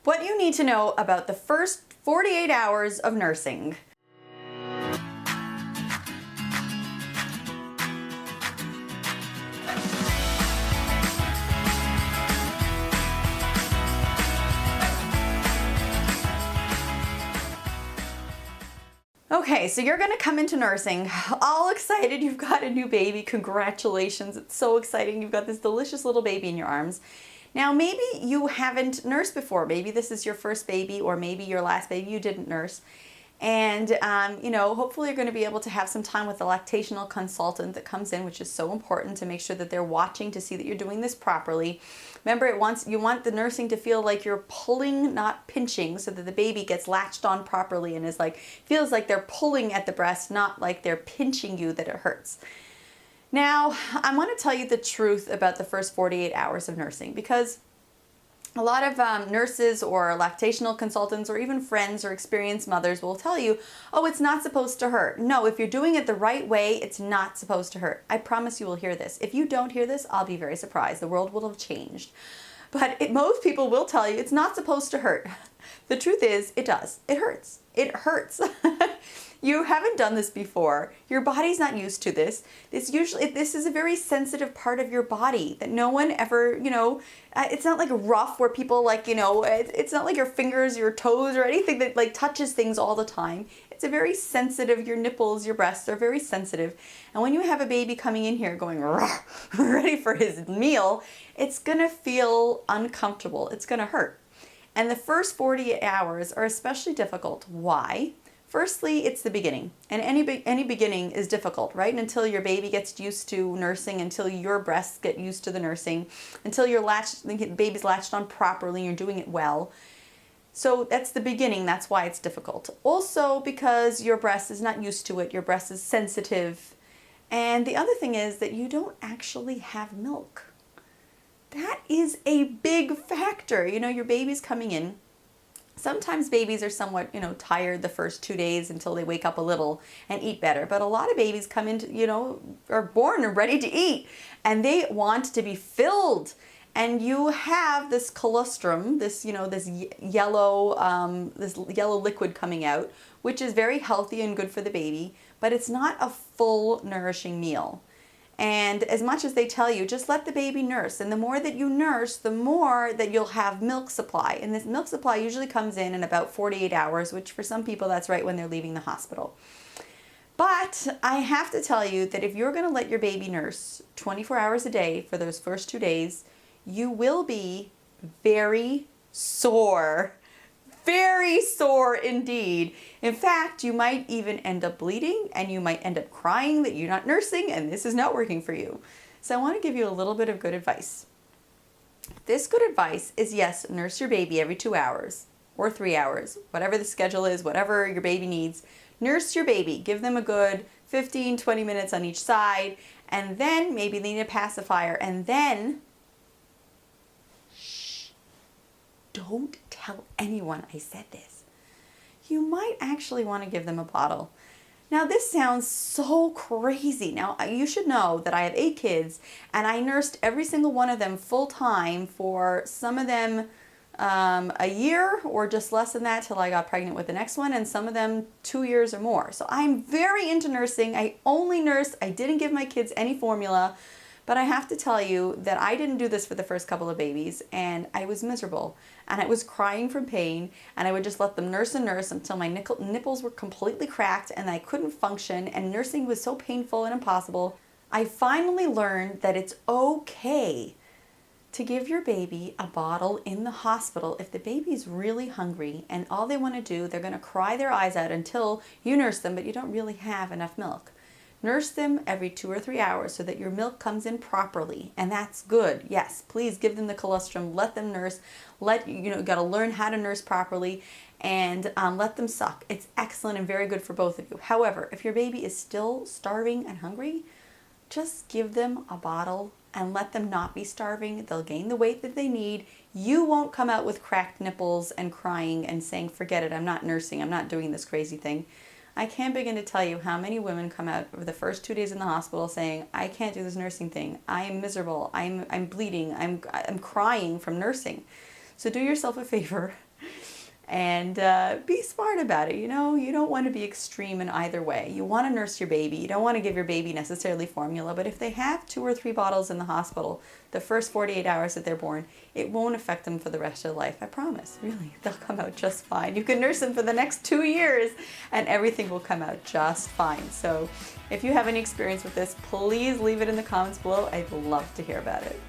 What you need to know about the first 48 hours of nursing. Okay, so you're gonna come into nursing all excited. You've got a new baby. Congratulations. It's so exciting. You've got this delicious little baby in your arms. Now, maybe you haven't nursed before. Maybe this is your first baby, or maybe your last baby you didn't nurse. And, hopefully you're going to be able to have some time with the lactational consultant that comes in, which is so important to make sure that they're watching to see that you're doing this properly. Remember, you want the nursing to feel like you're pulling, not pinching, so that the baby gets latched on properly and feels like they're pulling at the breast, not like they're pinching you that it hurts. Now, I want to tell you the truth about the first 48 hours of nursing, because a lot of nurses or lactational consultants or even friends or experienced mothers will tell you, oh, it's not supposed to hurt. No, if you're doing it the right way, it's not supposed to hurt. I promise you will hear this. If you don't hear this, I'll be very surprised. The world will have changed. But most people will tell you it's not supposed to hurt. The truth is, it does. It hurts. It hurts. You haven't done this before. Your body's not used to this. This is a very sensitive part of your body that no one ever, it's not like rough where people it's not like your fingers, your toes, or anything that touches things all the time. It's a very sensitive, your nipples, your breasts are very sensitive. And when you have a baby coming in here going ready for his meal, it's gonna feel uncomfortable. It's gonna hurt. And the first 48 hours are especially difficult. Why? Firstly, it's the beginning, and any beginning is difficult, right? Until your baby gets used to nursing, until your breasts get used to the nursing, until the baby's latched on properly, you're doing it well. So that's the beginning. That's why it's difficult. Also, because your breast is not used to it, your breast is sensitive, and the other thing is that you don't actually have milk. That is a big factor. Your baby's coming in. Sometimes babies are somewhat, tired the first 2 days until they wake up a little and eat better. But a lot of babies come into, are born and ready to eat, and they want to be filled. And you have this colostrum, this yellow liquid coming out, which is very healthy and good for the baby, but it's not a full nourishing meal. And as much as they tell you, just let the baby nurse. And the more that you nurse, the more that you'll have milk supply. And this milk supply usually comes in about 48 hours, which for some people, that's right when they're leaving the hospital. But I have to tell you that if you're going to let your baby nurse 24 hours a day for those first 2 days, you will be very sore. Very sore indeed. In fact, you might even end up bleeding, and you might end up crying that you're not nursing and this is not working for you. So I want to give you a little bit of good advice. This good advice is, yes, nurse your baby every 2 hours or 3 hours, whatever the schedule is, whatever your baby needs. Nurse your baby. Give them a good 15, 20 minutes on each side, and then maybe they need a pacifier, and then don't tell anyone I said this. You might actually want to give them a bottle. Now, this sounds so crazy. Now, you should know that I have 8 kids, and I nursed every single one of them full time for some of them a year or just less than that till I got pregnant with the next one, and some of them 2 years or more. So I'm very into nursing. I only nursed. I didn't give my kids any formula. But I have to tell you that I didn't do this for the first couple of babies, and I was miserable, and I was crying from pain, and I would just let them nurse and nurse until my nipples were completely cracked and I couldn't function, and nursing was so painful and impossible. I finally learned that it's okay to give your baby a bottle in the hospital if the baby's really hungry and all they want to do, they're going to cry their eyes out until you nurse them, but you don't really have enough milk. Nurse them every 2 or 3 hours so that your milk comes in properly, and that's good. Yes, please give them the colostrum, let them nurse, you got to learn how to nurse properly, and let them suck. It's excellent and very good for both of you. However, if your baby is still starving and hungry, just give them a bottle and let them not be starving. They'll gain the weight that they need. You won't come out with cracked nipples and crying and saying, forget it, I'm not nursing, I'm not doing this crazy thing. I can't begin to tell you how many women come out of the first 2 days in the hospital saying, I can't do this nursing thing. I am miserable. I'm bleeding. I'm crying from nursing. So do yourself a favor And be smart about it. You know, you don't want to be extreme in either way. You want to nurse your baby. You don't want to give your baby necessarily formula, but if they have 2 or 3 bottles in the hospital the first 48 hours that they're born, it won't affect them for the rest of their life. I promise. Really, they'll come out just fine. You can nurse them for the next 2 years and everything will come out just fine. So if you have any experience with this, please leave it in the comments below. I'd love to hear about it.